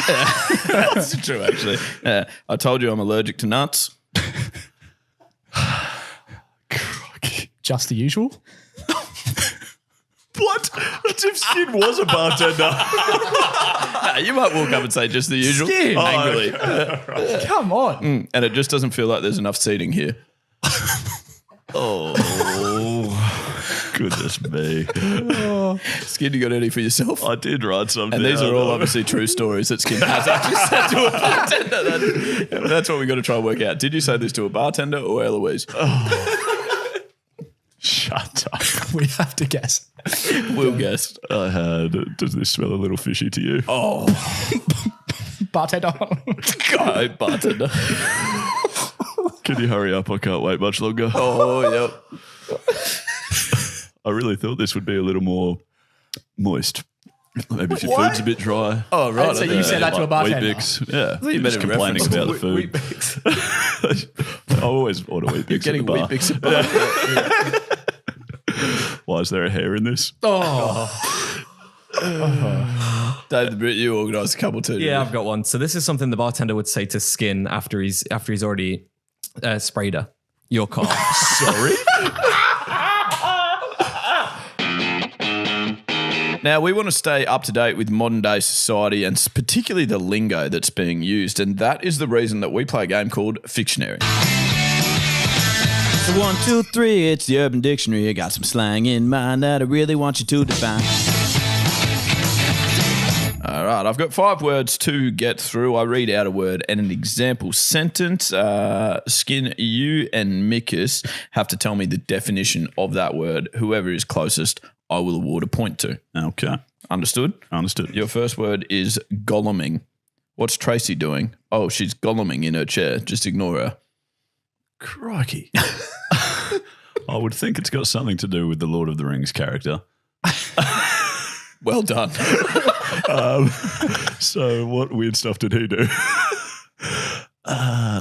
Speaker 4: That's true, actually. I told you I'm allergic to nuts.
Speaker 6: Just the usual.
Speaker 5: What? That's if Skin was a bartender.
Speaker 4: Nah, you might walk up and say just the usual.
Speaker 6: Skin.
Speaker 4: Angrily.
Speaker 6: Come on.
Speaker 4: And it just doesn't feel like there's enough seating here.
Speaker 5: Oh, goodness me.
Speaker 4: Skin, you got any for yourself?
Speaker 5: I did write something.
Speaker 4: And these are all
Speaker 5: down.
Speaker 4: obviously true stories that Skin has actually said to a bartender. That's what we got to try and work out. Did you say this to a bartender or Eloise?
Speaker 5: Shut up.
Speaker 6: We have to guess.
Speaker 4: We'll guess.
Speaker 5: I had, does this smell a little fishy to you?
Speaker 4: Oh,
Speaker 6: Bartender.
Speaker 4: go bartender.
Speaker 5: Can you hurry up? I can't wait much longer.
Speaker 4: Oh, yep.
Speaker 5: I really thought this would be a little more moist. Maybe if your food's a bit dry.
Speaker 4: Oh, right.
Speaker 6: So you said that to a bartender.
Speaker 5: Weet-Bix. Yeah.
Speaker 4: you
Speaker 5: Just
Speaker 4: better
Speaker 5: complaining
Speaker 4: reference
Speaker 5: about the food. I always order Weet-Bix.
Speaker 4: You're getting
Speaker 5: at the bar.
Speaker 4: Weet-Bix at bar.
Speaker 5: Why is there a hair in this?
Speaker 4: Dave the Brit, you organised a couple too.
Speaker 3: Yeah, I've got one. So this is something the bartender would say to Skin after he's already sprayed her. Your car.
Speaker 5: Sorry?
Speaker 4: Now, we want to stay up to date with modern day society and particularly the lingo that's being used. And that is the reason that we play a game called Fictionary.
Speaker 7: So 1, 2, 3, it's the Urban Dictionary. I got some slang in mind that I really want you to define.
Speaker 4: All right, I've got 5 words to get through. I read out a word and an example sentence. Skin, you and Mikus have to tell me the definition of that word. Whoever is closest, I will award a point to.
Speaker 5: Okay.
Speaker 4: Understood?
Speaker 5: Understood.
Speaker 4: Your first word is golluming. What's Tracy doing? Oh, she's golluming in her chair. Just ignore her.
Speaker 5: Crikey. I would think it's got something to do with the Lord of the Rings character.
Speaker 4: Well done.
Speaker 5: So what weird stuff did he do?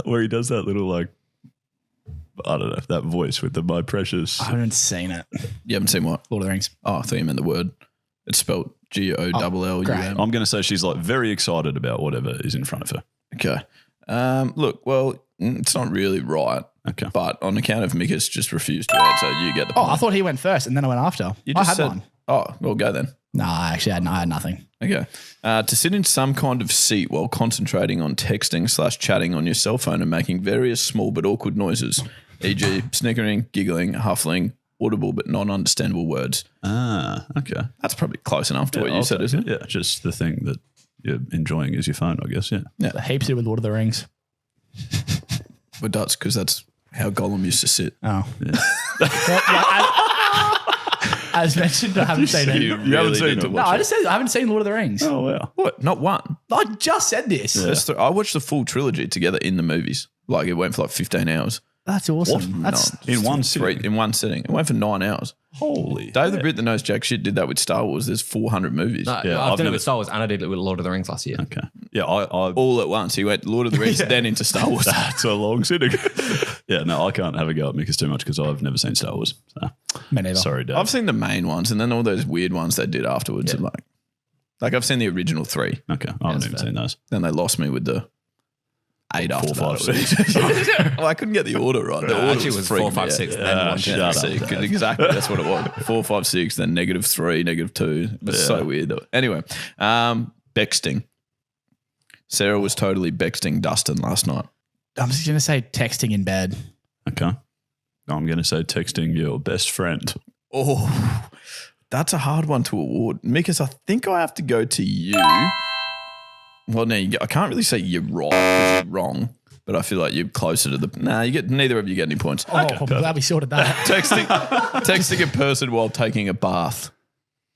Speaker 5: Where he does that little I don't know, that voice with the my precious.
Speaker 6: I haven't seen it.
Speaker 4: You haven't seen what?
Speaker 6: Lord of the Rings.
Speaker 4: Oh, I thought you meant the word. It's spelled G-O-L-L-U-M.
Speaker 5: I'm going to say she's like very excited about whatever is in front of her.
Speaker 4: Okay. Look, well, it's not really right.
Speaker 5: Okay.
Speaker 4: But on account of Mikus just refused to answer, you get the point.
Speaker 6: Oh, I thought he went first and then I went after.
Speaker 4: You
Speaker 6: I
Speaker 4: just
Speaker 6: had
Speaker 4: said,
Speaker 6: one.
Speaker 4: Oh, well, go then.
Speaker 6: No, actually, I had nothing.
Speaker 4: Okay. To sit in some kind of seat while concentrating on texting/chatting on your cell phone and making various small but awkward noises, e.g. snickering, giggling, huffling, audible but non-understandable words.
Speaker 5: Okay.
Speaker 4: That's probably close enough to what you said, isn't it?
Speaker 5: Yeah, just the thing that you're enjoying is your phone, I guess, yeah.
Speaker 6: The heaps to do with Lord of the Rings.
Speaker 4: Well, that's because that's how Gollum used to sit.
Speaker 6: Oh. As mentioned, I haven't seen it.
Speaker 4: You
Speaker 5: haven't seen
Speaker 4: need to
Speaker 5: it?
Speaker 6: No,
Speaker 4: watch
Speaker 6: I
Speaker 4: it.
Speaker 6: just said I haven't seen Lord of the Rings.
Speaker 5: Oh, wow.
Speaker 4: What? Not one.
Speaker 6: I just said this.
Speaker 4: That's I watched the full trilogy together in the movies. Like it went for like 15 hours.
Speaker 6: That's awesome. That's
Speaker 5: In one sitting?
Speaker 4: In one sitting. It went for 9 hours.
Speaker 5: Holy.
Speaker 4: Dave the Brit that knows jack shit did that with Star Wars. There's 400 movies.
Speaker 3: No,
Speaker 5: Yeah,
Speaker 3: I've
Speaker 5: I've
Speaker 3: done it
Speaker 5: never-
Speaker 3: with Star Wars and I did it with Lord of the Rings last year.
Speaker 5: Okay. Yeah, I
Speaker 4: All at once. He went Lord of the Rings, then into Star Wars.
Speaker 5: that's a long sitting. Yeah, no, I can't have a go at Mikus too much because I've never seen Star Wars. So.
Speaker 6: me neither.
Speaker 5: Sorry, Dave.
Speaker 4: I've seen the main ones and then all those weird ones they did afterwards.
Speaker 3: Yeah.
Speaker 4: Like I've seen the original 3.
Speaker 5: Okay, I haven't even seen those.
Speaker 4: Then they lost me with the 8 after
Speaker 5: 4, 5,
Speaker 4: that. Well, I couldn't get the order right. The order
Speaker 3: Actually, it was 4,
Speaker 4: freaking me
Speaker 3: 5,
Speaker 4: out.
Speaker 3: 6, then 1, 2,
Speaker 4: Yeah,
Speaker 3: 3.
Speaker 4: see, exactly. That's what it was. 4, 5, 6, then -3, -2. It was so weird. Anyway, Bexting. Sarah was totally Bexting Dustin last night.
Speaker 6: I'm just going to say texting in bed.
Speaker 5: Okay. I'm going to say texting your best friend.
Speaker 4: Oh, that's a hard one to award. Mikus, I think I have to go to you. Well, no, I can't really say you're right because you're wrong, but I feel like you're closer to the. Nah, neither of you get any points.
Speaker 6: Oh, I'm glad we sorted that.
Speaker 4: Texting a person while taking a bath.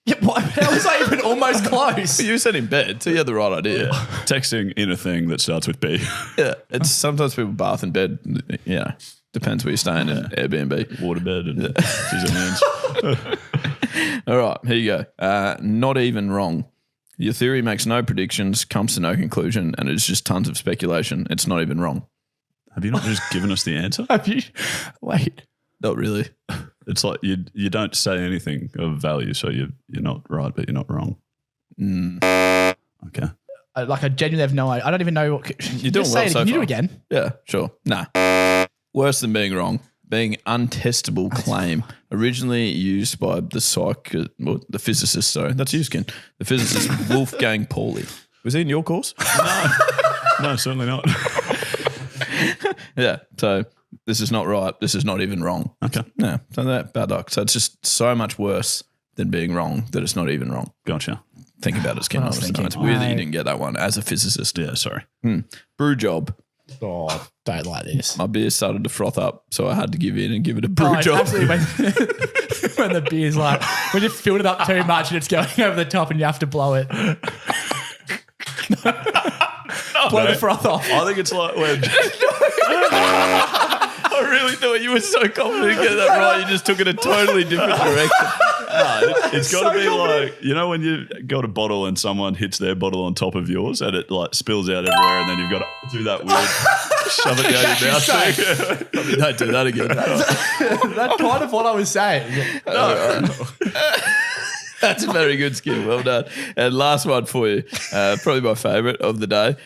Speaker 6: Yeah, what? How was I even almost close?
Speaker 4: You said in bed, so you had the right idea.
Speaker 5: Texting in a thing that starts with B.
Speaker 4: Yeah, it's sometimes people bath in bed. Yeah, depends where you're staying in Airbnb.
Speaker 5: Waterbed and scissor hands.
Speaker 4: All right, here you go. Not even wrong. Your theory makes no predictions, comes to no conclusion, and it's just tons of speculation. It's not even wrong.
Speaker 5: Have you not just given us the answer?
Speaker 6: Have you? Wait.
Speaker 4: Not really.
Speaker 5: It's like you don't say anything of value, so you're not right, but you're not wrong. Okay.
Speaker 6: Like I genuinely have no idea. I don't even know what.
Speaker 4: You're doing
Speaker 6: Just
Speaker 4: well
Speaker 6: say it.
Speaker 4: so
Speaker 6: Can you do
Speaker 4: far.
Speaker 6: it again?
Speaker 4: Yeah, sure. Nah. Worse than being wrong. Being untestable claim. Originally used by the physicist, sorry. That's you, Skin. The physicist Wolfgang Pauli. Was he in your course?
Speaker 5: No, certainly not.
Speaker 4: Yeah. So this is not right. This is not even wrong.
Speaker 5: Okay.
Speaker 4: No. So that bad luck. So it's just so much worse than being wrong that it's not even wrong.
Speaker 5: Gotcha.
Speaker 4: Think about it, Skin.
Speaker 6: I was thinking,
Speaker 4: It's weird that you didn't get that one as a physicist.
Speaker 5: Yeah, sorry.
Speaker 4: Brew job.
Speaker 6: Oh, don't like this.
Speaker 4: My beer started to froth up, so I had to give in and give it a brew
Speaker 6: Oh,
Speaker 4: job.
Speaker 6: absolutely. When the beer's like, when you've filled it up too much and it's going over the top and you have to blow it. Blow the froth off.
Speaker 5: I think it's like when
Speaker 4: I really thought you were so confident to get that right. You just took it a totally different direction.
Speaker 5: it's got to be like, you know, when you got a bottle and someone hits their bottle on top of yours and it like spills out everywhere, and then you've got to do that weird shove it down your mouth.
Speaker 4: Probably don't do that again.
Speaker 6: That's kind of what I was saying.
Speaker 4: That's a very good skill. Well done. And last one for you, probably my favourite of the day.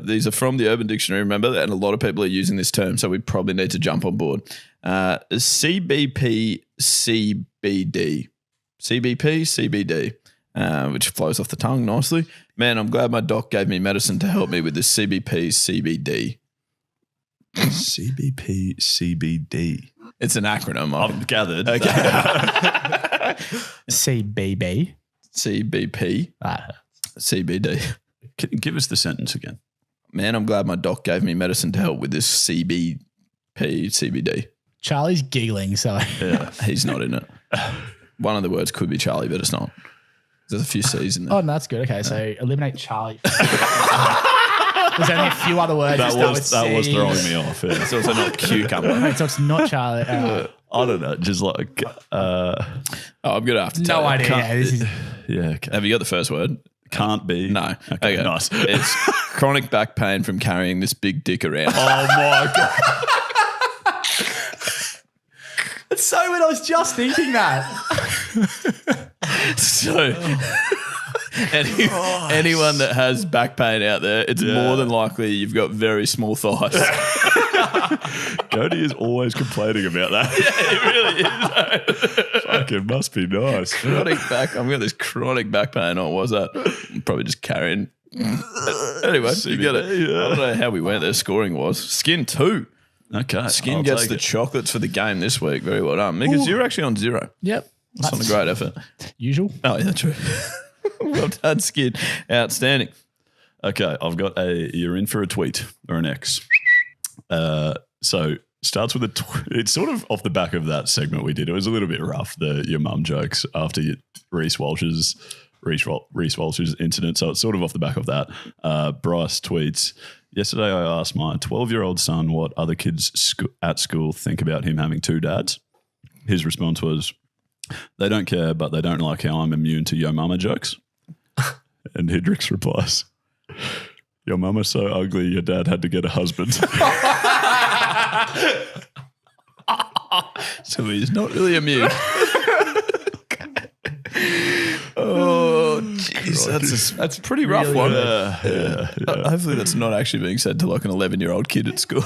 Speaker 4: These are from the Urban Dictionary, remember, and a lot of people are using this term, so we probably need to jump on board. CBP, CBD. CBP, CBD. which flows off the tongue nicely. Man, I'm glad my doc gave me medicine to help me with this CBP CBD.
Speaker 5: CBP CBD.
Speaker 4: It's an acronym.
Speaker 5: I've gathered.
Speaker 4: Okay.
Speaker 6: CBB.
Speaker 4: CBP CBD.
Speaker 5: Can you give us the sentence again?
Speaker 4: Man, I'm glad my doc gave me medicine to help with this CBP CBD.
Speaker 6: Charlie's giggling, so
Speaker 4: Yeah, he's not in it. One of the words could be Charlie, but it's not. There's a few C's in there.
Speaker 6: oh, no, that's good. Okay, so eliminate Charlie. There's only a few other words
Speaker 5: That
Speaker 6: that start with
Speaker 5: was
Speaker 6: C.
Speaker 5: throng me off. Yeah.
Speaker 4: It's also not cucumber.
Speaker 6: Wait, so it's not Charlie.
Speaker 5: I don't know. Just like,
Speaker 4: Oh, I'm going to have to tell
Speaker 6: no
Speaker 4: you.
Speaker 6: idea. Yeah, this is
Speaker 5: yeah. Okay.
Speaker 4: Have you got the first word?
Speaker 5: Can't be.
Speaker 4: No.
Speaker 5: Okay, nice.
Speaker 4: It's chronic back pain from carrying this big dick around.
Speaker 5: Oh my God.
Speaker 6: so weird. I was just thinking that.
Speaker 4: So anyone that has back pain out there, it's more than likely you've got very small thighs.
Speaker 5: Cody is always complaining about that.
Speaker 4: It really is.
Speaker 5: Fuck, it must be nice.
Speaker 4: Chronic back. I've got this chronic back pain. Oh, what was that? I'm probably just carrying. Anyway, you got it. I don't know how we went there. Scoring was Skin 2.
Speaker 5: Okay.
Speaker 4: Skin
Speaker 5: I'll
Speaker 4: gets
Speaker 5: take
Speaker 4: the
Speaker 5: it.
Speaker 4: chocolates for the game this week. Very well done. Because you're actually on 0.
Speaker 6: Yep.
Speaker 4: That's not a great effort.
Speaker 6: Usual.
Speaker 4: Oh, yeah, true. Well done, Skin. Outstanding.
Speaker 5: Okay, I've got you're in for a tweet or an X. So starts with it's sort of off the back of that segment we did. It was a little bit rough, your mum jokes after Reece Walsh's incident. So it's sort of off the back of that. Bryce tweets, yesterday I asked my 12-year-old son what other kids at school think about him having 2 dads. His response was, they don't care, but they don't like how I'm immune to yo mama jokes. And Hendrix replies, your mama's so ugly your dad had to get a husband.
Speaker 4: So he's not really immune. Oh, jeez. That's a pretty rough one. Hopefully that's not actually being said to like an 11-year-old kid at school.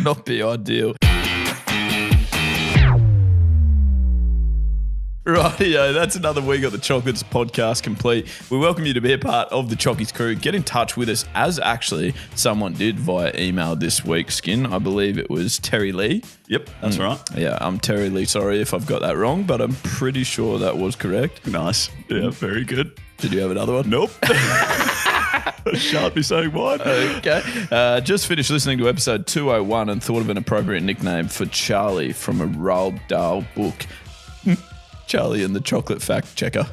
Speaker 4: Not be ideal. Rightio, that's another week of the Chocolates podcast complete. We welcome you to be a part of the Choccies crew. Get in touch with us, as actually someone did via email this week, Skin. I believe it was Terry Leigh.
Speaker 5: Yep, that's right.
Speaker 4: Yeah, I'm Terry Leigh. Sorry if I've got that wrong, but I'm pretty sure that was correct.
Speaker 5: Nice. Yeah, very good.
Speaker 4: Did you have another one?
Speaker 5: Nope. Shan't be saying mine.
Speaker 4: Okay. Just finished listening to episode 201 and thought of an appropriate nickname for Charlie from a Roald Dahl book. Charlie and the Chocolate Fact Checker.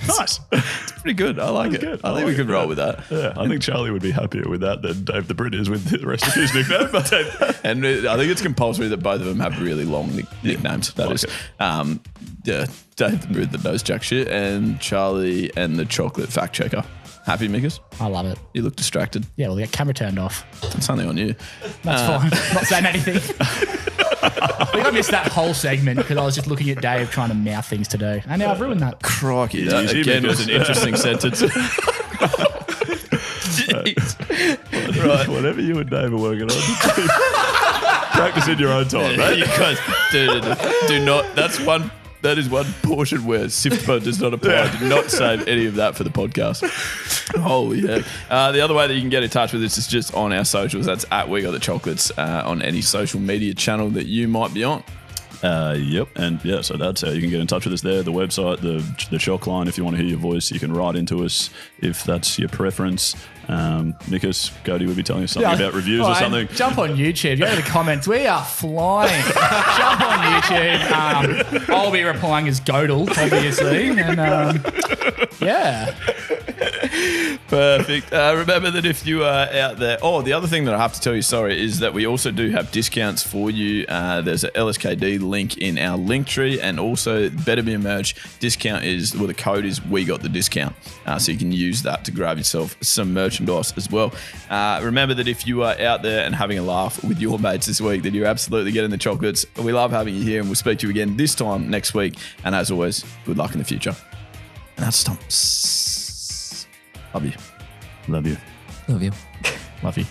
Speaker 5: Nice.
Speaker 4: It's pretty good. I like it.
Speaker 5: Good.
Speaker 4: I think we could roll with that.
Speaker 5: Yeah, I think Charlie would be happier with that than Dave the Brit is with the rest of his nickname.
Speaker 4: And I think it's compulsory that both of them have really long nicknames. That is, yeah, Dave the Brit that knows jack shit, and Charlie and the Chocolate Fact Checker. Happy, Mickers?
Speaker 6: I love it.
Speaker 4: You look distracted.
Speaker 6: Yeah, well, the camera turned off.
Speaker 4: It's something on you.
Speaker 6: That's fine. Not saying anything. I think I missed that whole segment because I was just looking at Dave trying to mouth things to do. And now I've ruined that.
Speaker 4: Crikey, that again was an interesting sentence. Right.
Speaker 5: Whatever you and Dave are working on, practice in your own time, mate.
Speaker 4: You guys, do not. That is one portion where SIFTPO does not apply. Do not save any of that for the podcast. Holy heck. The other way that you can get in touch with us is just on our socials. That's at We Got The Chocolates on any social media channel that you might be on.
Speaker 5: Yep. And yeah, so that's how you can get in touch with us there. The website, the Choc line, if you want to hear your voice, you can write into us if that's your preference. Nicholas, Cody would be telling us something about reviews or something.
Speaker 6: Jump on YouTube. Go to the comments. We are flying. Jump on YouTube. I'll be replying as Godel, obviously. And yeah.
Speaker 4: Perfect. Remember that if you are out there... Oh, the other thing that I have to tell you, sorry, is that we also do have discounts for you. There's a LSKD link in our link tree, and also Better Be a Merch discount is... Well, the code is We Got The Discount. So you can use that to grab yourself some merchandise as well. Remember that if you are out there and having a laugh with your mates this week, then you're absolutely getting the chocolates. We love having you here, and we'll speak to you again this time next week. And as always, good luck in the future. And that's Tom. Love you.
Speaker 5: Love you.
Speaker 3: Love you.
Speaker 6: Love you.